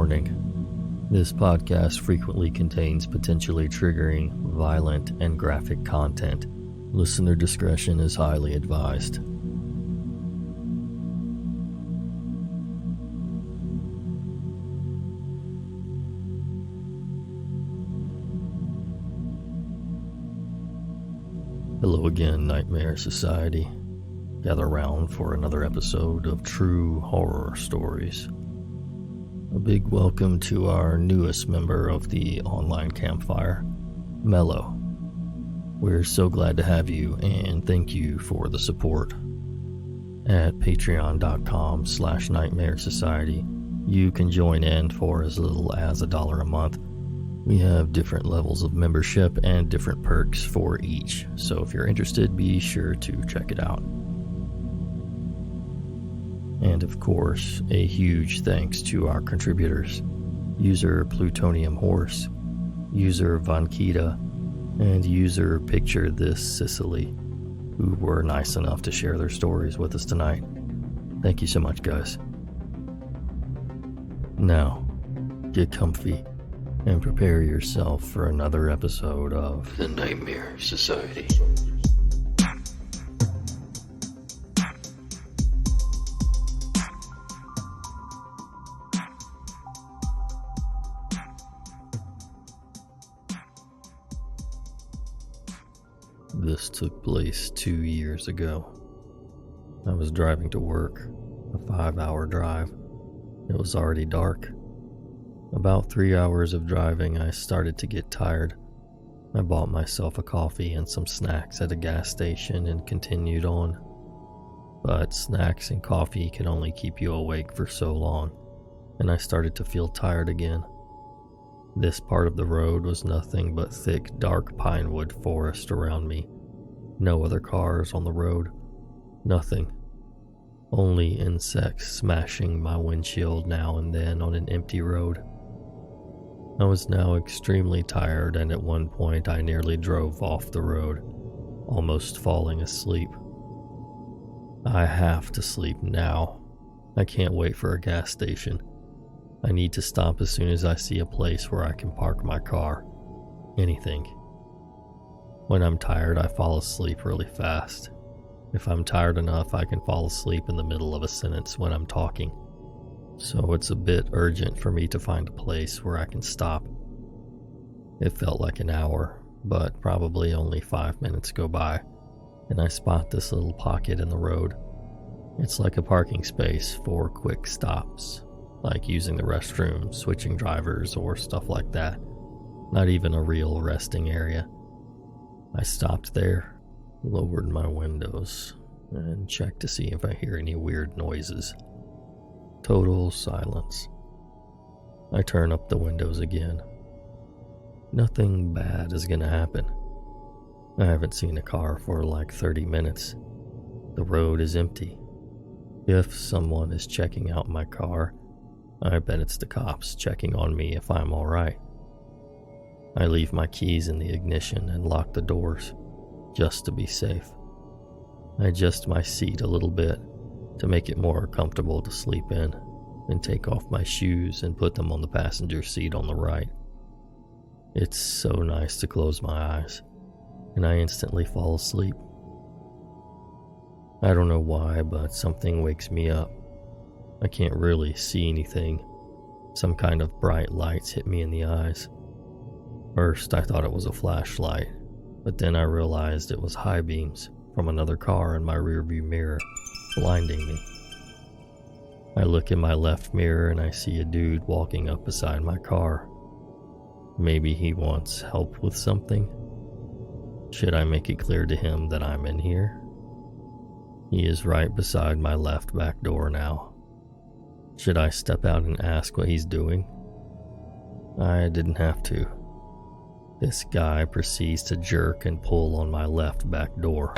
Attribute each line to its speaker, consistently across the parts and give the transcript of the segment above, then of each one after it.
Speaker 1: Warning. This podcast frequently contains potentially triggering, violent, and graphic content. Listener discretion is highly advised. Hello again, Nightmare Society. Gather round for another episode of True Horror Stories. A big welcome to our newest member of the online campfire, Mello. We're so glad to have you and thank you for the support. At patreon.com/Nightmare Society, you can join in for as little as $1 a month. We have different levels of membership and different perks for each, so if you're interested, be sure to check it out. And of course, a huge thanks to our contributors, user plutoniumhorse, user vonkita, and user picturethissicily, who were nice enough to share their stories with us tonight. Thank you so much, guys. Now, get comfy and prepare yourself for another episode of The Nightmare Society. This took place 2 years ago. I was driving to work, a 5-hour drive. It was already dark. About 3 hours of driving, I started to get tired. I bought myself a coffee and some snacks at a gas station and continued on. But snacks and coffee can only keep you awake for so long, and I started to feel tired again. This part of the road was nothing but thick, dark pinewood forest around me. No other cars on the road. Nothing. Only insects smashing my windshield now and then on an empty road. I was now extremely tired, and at one point I nearly drove off the road, almost falling asleep. I have to sleep now. I can't wait for a gas station. I need to stop as soon as I see a place where I can park my car. Anything. When I'm tired, I fall asleep really fast. If I'm tired enough, I can fall asleep in the middle of a sentence when I'm talking. So it's a bit urgent for me to find a place where I can stop. It felt like an hour, but probably only 5 minutes go by, and I spot this little pocket in the road. It's like a parking space for quick stops, like using the restroom, switching drivers, or stuff like that. Not even a real resting area. I stopped there, lowered my windows, and checked to see if I hear any weird noises. Total silence. I turn up the windows again. Nothing bad is gonna happen. I haven't seen a car for like 30 minutes. The road is empty. If someone is checking out my car, I bet it's the cops checking on me if I'm alright. I leave my keys in the ignition and lock the doors, just to be safe. I adjust my seat a little bit to make it more comfortable to sleep in, and take off my shoes and put them on the passenger seat on the right. It's so nice to close my eyes, and I instantly fall asleep. I don't know why, but something wakes me up. I can't really see anything. Some kind of bright lights hit me in the eyes. First, I thought it was a flashlight, but then I realized it was high beams from another car in my rearview mirror, blinding me. I look in my left mirror and I see a dude walking up beside my car. Maybe he wants help with something? Should I make it clear to him that I'm in here? He is right beside my left back door now. Should I step out and ask what he's doing? I didn't have to. This guy proceeds to jerk and pull on my left back door.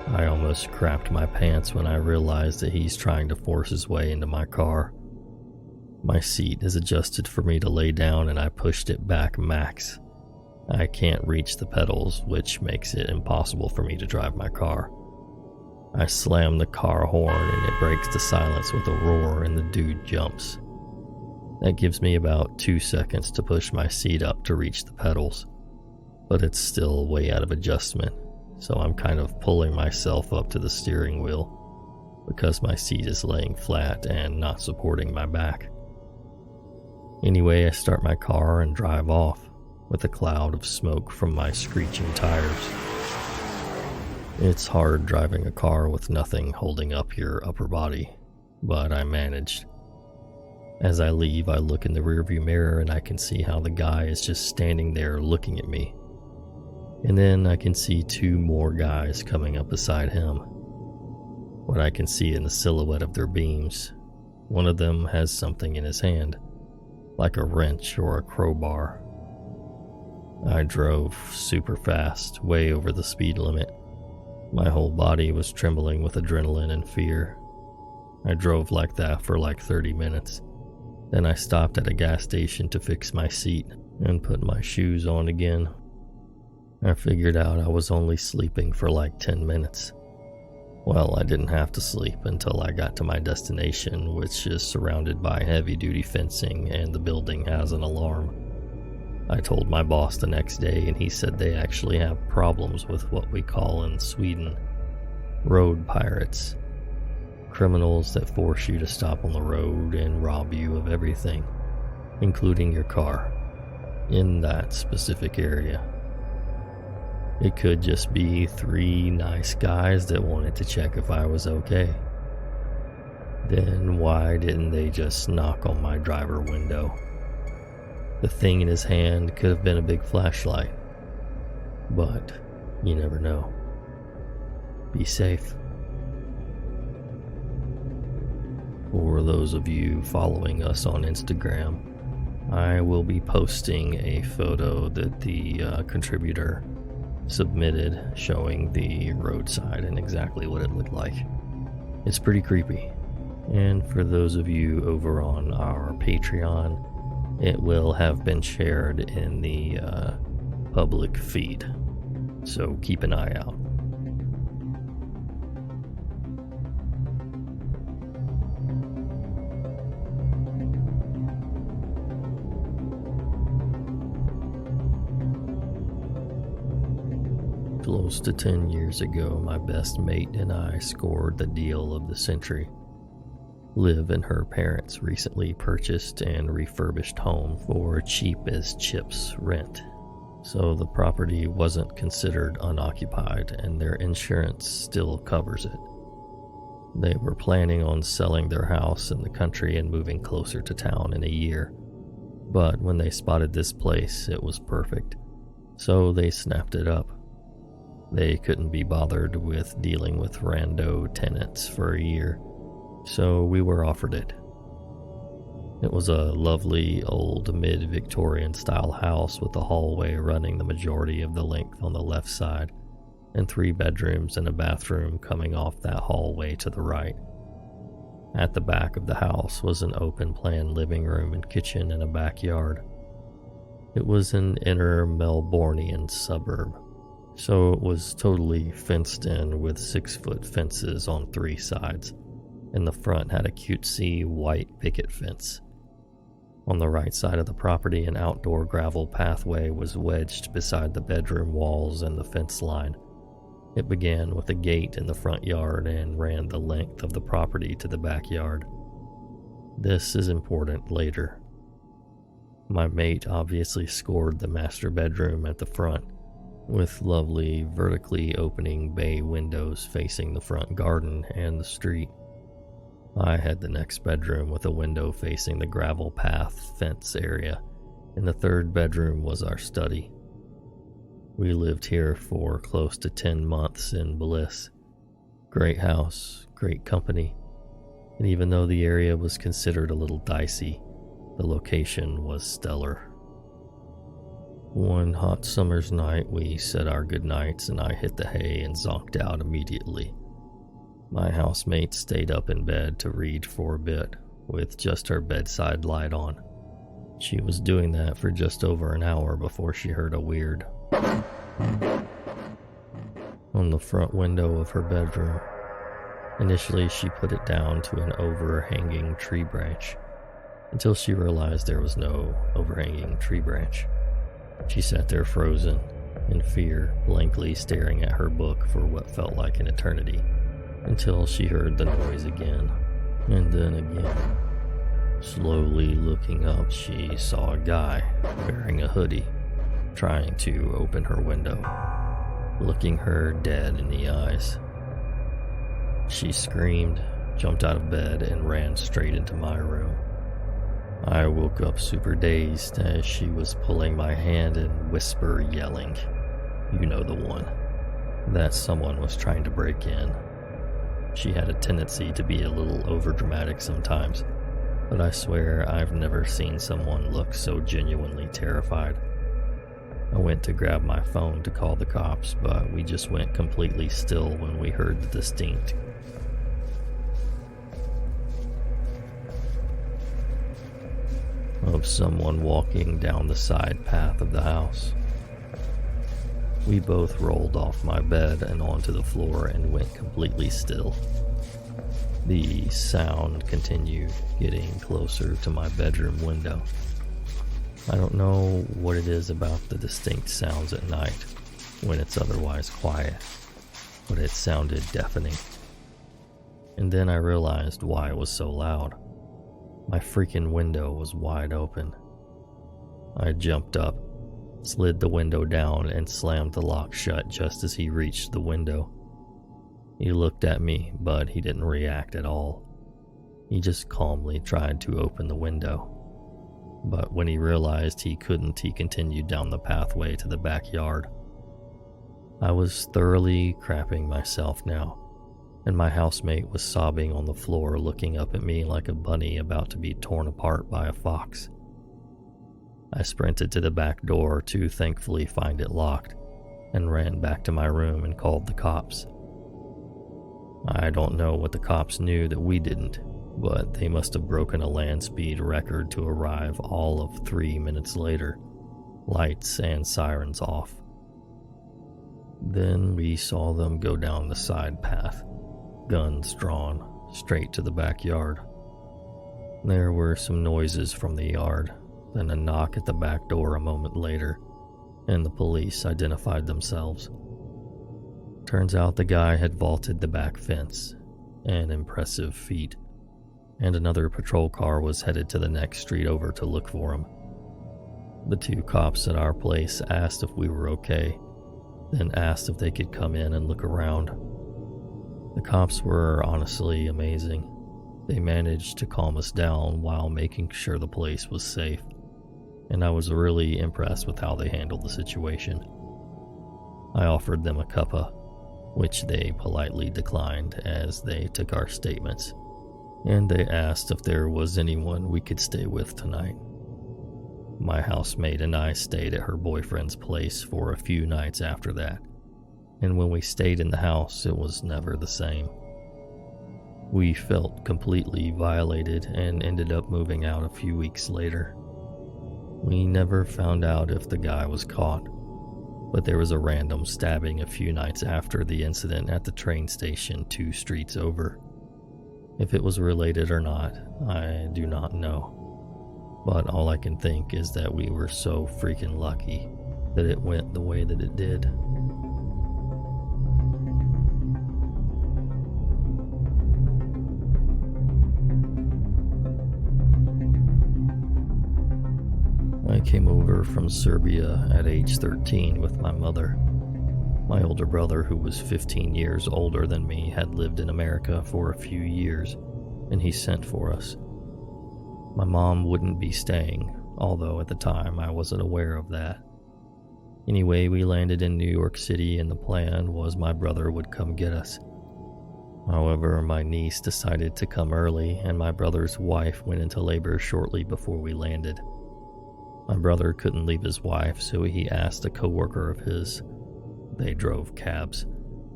Speaker 1: I almost crapped my pants when I realized that he's trying to force his way into my car. My seat is adjusted for me to lay down and I pushed it back max. I can't reach the pedals, which makes it impossible for me to drive my car. I slam the car horn and it breaks the silence with a roar and the dude jumps. That gives me about 2 seconds to push my seat up to reach the pedals, but it's still way out of adjustment, so I'm kind of pulling myself up to the steering wheel because my seat is laying flat and not supporting my back. Anyway, I start my car and drive off with a cloud of smoke from my screeching tires. It's hard driving a car with nothing holding up your upper body, but I managed. As I leave, I look in the rearview mirror and I can see how the guy is just standing there looking at me. And then I can see 2 more guys coming up beside him. What I can see in the silhouette of their beams, one of them has something in his hand, like a wrench or a crowbar. I drove super fast, way over the speed limit. My whole body was trembling with adrenaline and fear. I drove like that for like 30 minutes. Then I stopped at a gas station to fix my seat and put my shoes on again. I figured out I was only sleeping for like 10 minutes. Well, I didn't have to sleep until I got to my destination, which is surrounded by heavy-duty fencing and the building has an alarm. I told my boss the next day and he said they actually have problems with what we call in Sweden road pirates. Criminals that force you to stop on the road and rob you of everything, including your car, in that specific area. It could just be 3 nice guys that wanted to check if I was okay. Then why didn't they just knock on my driver window? The thing in his hand could have been a big flashlight, but you never know. Be safe. For those of you following us on Instagram, I will be posting a photo that the contributor submitted showing the roadside and exactly what it looked like. It's pretty creepy. And for those of you over on our Patreon, it will have been shared in the public feed, so keep an eye out. Close to 10 years ago, my best mate and I scored the deal of the century. Liv and her parents recently purchased and refurbished home for cheap as chips rent, so the property wasn't considered unoccupied and their insurance still covers it. They were planning on selling their house in the country and moving closer to town in a year, but when they spotted this place, it was perfect, so they snapped it up. They couldn't be bothered with dealing with rando tenants for a year, so we were offered it. It was a lovely old mid-Victorian style house with a hallway running the majority of the length on the left side, and 3 bedrooms and a bathroom coming off that hallway to the right. At the back of the house was an open-plan living room and kitchen and a backyard. It was an inner Melbourneian suburb, so it was totally fenced in with 6-foot fences on 3 sides, and the front had a cutesy white picket fence. On the right side of the property, an outdoor gravel pathway was wedged beside the bedroom walls and the fence line. It began with a gate in the front yard and ran the length of the property to the backyard. This is important later. My mate obviously scored the master bedroom at the front, with lovely vertically opening bay windows facing the front garden and the street. I had the next bedroom with a window facing the gravel path fence area, and the 3rd bedroom was our study. We lived here for close to 10 months in bliss. Great house, great company, and even though the area was considered a little dicey, the location was stellar. One hot summer's night, we said our goodnights and I hit the hay and zonked out immediately. My housemate stayed up in bed to read for a bit, with just her bedside light on. She was doing that for just over an hour before she heard a weird on the front window of her bedroom. Initially, she put it down to an overhanging tree branch, until she realized there was no overhanging tree branch. She sat there frozen, in fear, blankly staring at her book for what felt like an eternity, until she heard the noise again, and then again. Slowly looking up, she saw a guy wearing a hoodie, trying to open her window, looking her dead in the eyes. She screamed, jumped out of bed, and ran straight into my room. I woke up super dazed as she was pulling my hand and whisper yelling, "You know the one," that someone was trying to break in. She had a tendency to be a little overdramatic sometimes, but I swear I've never seen someone look so genuinely terrified. I went to grab my phone to call the cops, but we just went completely still when we heard the distinct of someone walking down the side path of the house. We both rolled off my bed and onto the floor and went completely still. The sound continued, getting closer to my bedroom window. I don't know what it is about the distinct sounds at night, when it's otherwise quiet, but it sounded deafening. And then I realized why it was so loud. My freaking window was wide open. I jumped up, slid the window down, and slammed the lock shut just as he reached the window. He looked at me, but he didn't react at all. He just calmly tried to open the window. But when he realized he couldn't, he continued down the pathway to the backyard. I was thoroughly crapping myself now, and my housemate was sobbing on the floor, looking up at me like a bunny about to be torn apart by a fox. I sprinted to the back door to thankfully find it locked, and ran back to my room and called the cops. I don't know what the cops knew that we didn't, but they must have broken a land speed record to arrive all of 3 minutes later, lights and sirens off. Then we saw them go down the side path, guns drawn, straight to the backyard. There were some noises from the yard, then a knock at the back door a moment later, and the police identified themselves. Turns out the guy had vaulted the back fence, an impressive feat, and another patrol car was headed to the next street over to look for him. The two cops at our place asked if we were okay, then asked if they could come in and look around. The cops were honestly amazing. They managed to calm us down while making sure the place was safe, and I was really impressed with how they handled the situation. I offered them a cuppa, which they politely declined as they took our statements, and they asked if there was anyone we could stay with tonight. My housemate and I stayed at her boyfriend's place for a few nights after that, and when we stayed in the house, it was never the same. We felt completely violated and ended up moving out a few weeks later. We never found out if the guy was caught, but there was a random stabbing a few nights after the incident at the train station 2 streets over. If it was related or not, I do not know. But all I can think is that we were so freaking lucky that it went the way that it did. I came over from Serbia at age 13 with my mother. My older brother, who was 15 years older than me, had lived in America for a few years, and he sent for us. My mom wouldn't be staying, although at the time I wasn't aware of that. Anyway, we landed in New York City, and the plan was my brother would come get us. However, my niece decided to come early, and my brother's wife went into labor shortly before we landed. My brother couldn't leave his wife, so he asked a coworker of his, they drove cabs,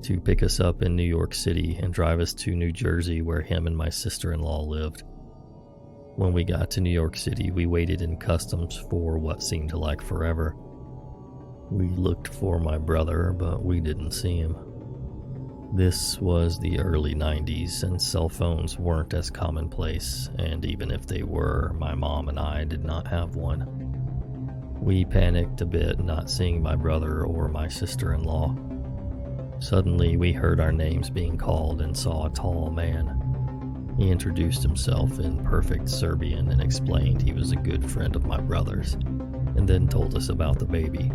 Speaker 1: to pick us up in New York City and drive us to New Jersey, where him and my sister-in-law lived. When we got to New York City, we waited in customs for what seemed like forever. We looked for my brother, but we didn't see him. This was the early 90s, and cell phones weren't as commonplace, and even if they were, my mom and I did not have one. We panicked a bit not seeing my brother or my sister-in-law. Suddenly, we heard our names being called and saw a tall man. He introduced himself in perfect Serbian and explained he was a good friend of my brother's, and then told us about the baby.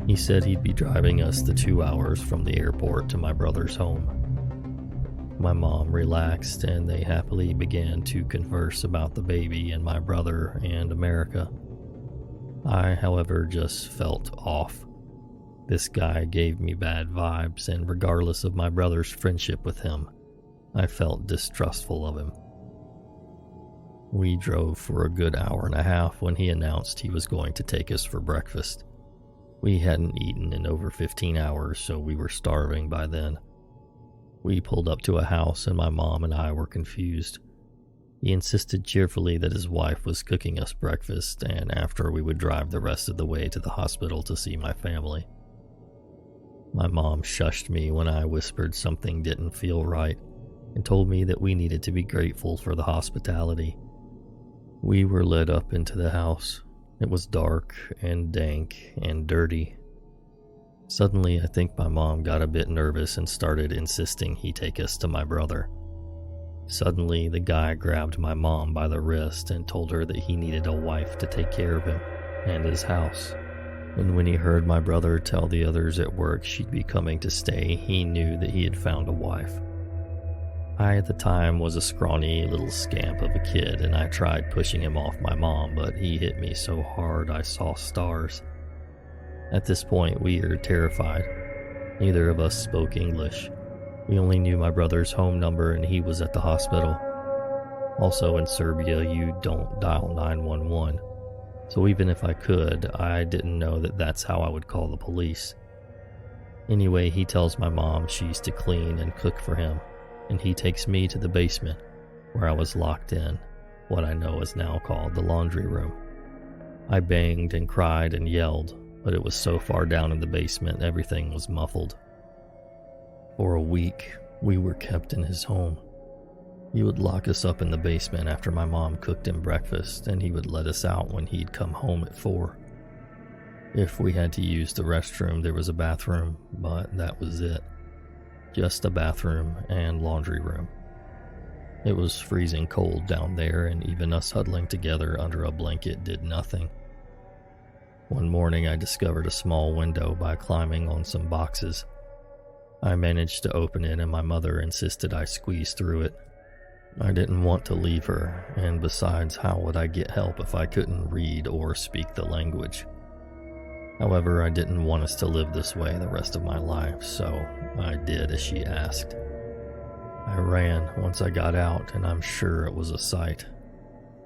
Speaker 1: He said he'd be driving us the 2 hours from the airport to my brother's home. My mom relaxed, and they happily began to converse about the baby and my brother and America. I, however, just felt off. This guy gave me bad vibes, and regardless of my brother's friendship with him, I felt distrustful of him. We drove for a good hour and a half when he announced he was going to take us for breakfast. We hadn't eaten in over 15 hours, so we were starving by then. We pulled up to a house, and my mom and I were confused. He insisted cheerfully that his wife was cooking us breakfast, and after we would drive the rest of the way to the hospital to see my family. My mom shushed me when I whispered something didn't feel right, and told me that we needed to be grateful for the hospitality. We were led up into the house. It was dark and dank and dirty. Suddenly, I think my mom got a bit nervous and started insisting he take us to my brother. Suddenly, the guy grabbed my mom by the wrist and told her that he needed a wife to take care of him and his house. And when he heard my brother tell the others at work she'd be coming to stay, he knew that he had found a wife. I, at the time, was a scrawny little scamp of a kid, and I tried pushing him off my mom, but he hit me so hard I saw stars. At this point, we were terrified. Neither of us spoke English. We only knew my brother's home number, and he was at the hospital. Also, in Serbia, you don't dial 911. So even if I could, I didn't know that that's how I would call the police. Anyway, he tells my mom she's to clean and cook for him, and he takes me to the basement, where I was locked in, what I know is now called the laundry room. I banged and cried and yelled, but it was so far down in the basement everything was muffled. For a week, we were kept in his home. He would lock us up in the basement after my mom cooked him breakfast, and he would let us out when he'd come home at 4. If we had to use the restroom, there was a bathroom, but that was it. Just a bathroom and laundry room. It was freezing cold down there, and even us huddling together under a blanket did nothing. One morning I discovered a small window by climbing on some boxes. I managed to open it, and my mother insisted I squeeze through it. I didn't want to leave her, and besides, how would I get help if I couldn't read or speak the language? However, I didn't want us to live this way the rest of my life, so I did as she asked. I ran once I got out, and I'm sure it was a sight.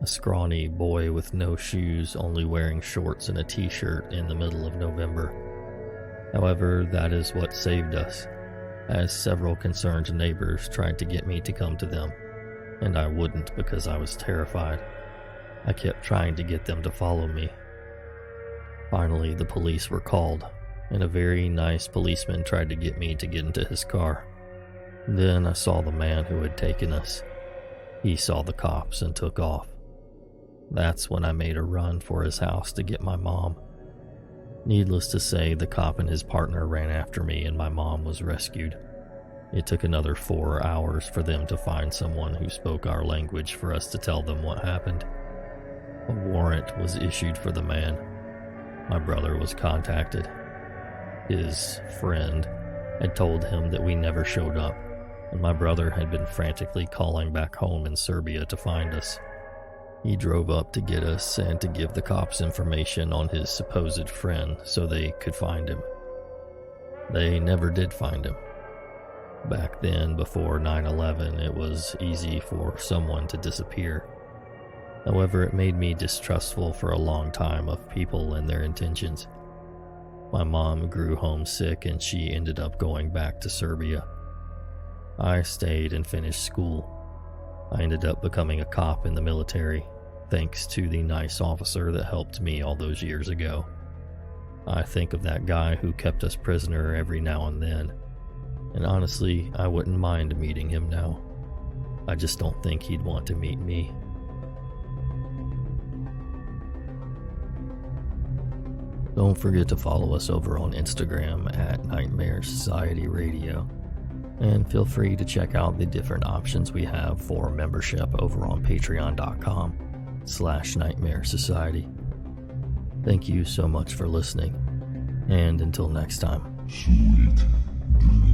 Speaker 1: A scrawny boy with no shoes, only wearing shorts and a t-shirt in the middle of November. However, that is what saved us, as several concerned neighbors tried to get me to come to them, and I wouldn't because I was terrified. I kept trying to get them to follow me. Finally, the police were called, and a very nice policeman tried to get me to get into his car. Then I saw the man who had taken us. He saw the cops and took off. That's when I made a run for his house to get my mom. Needless to say, the cop and his partner ran after me, and my mom was rescued. It took another 4 hours for them to find someone who spoke our language for us to tell them what happened. A warrant was issued for the man. My brother was contacted. His friend had told him that we never showed up, and my brother had been frantically calling back home in Serbia to find us. He drove up to get us and to give the cops information on his supposed friend so they could find him. They never did find him. Back then, before 9/11, it was easy for someone to disappear. However, it made me distrustful for a long time of people and their intentions. My mom grew homesick, and she ended up going back to Serbia. I stayed and finished school. I ended up becoming a cop in the military, thanks to the nice officer that helped me all those years ago. I think of that guy who kept us prisoner every now and then. And honestly, I wouldn't mind meeting him now. I just don't think he'd want to meet me. Don't forget to follow us over on Instagram at Nightmare Society Radio. And feel free to check out the different options we have for membership over on patreon.com/Nightmare Society. Thank you so much for listening, and until next time.
Speaker 2: Sweet dreams.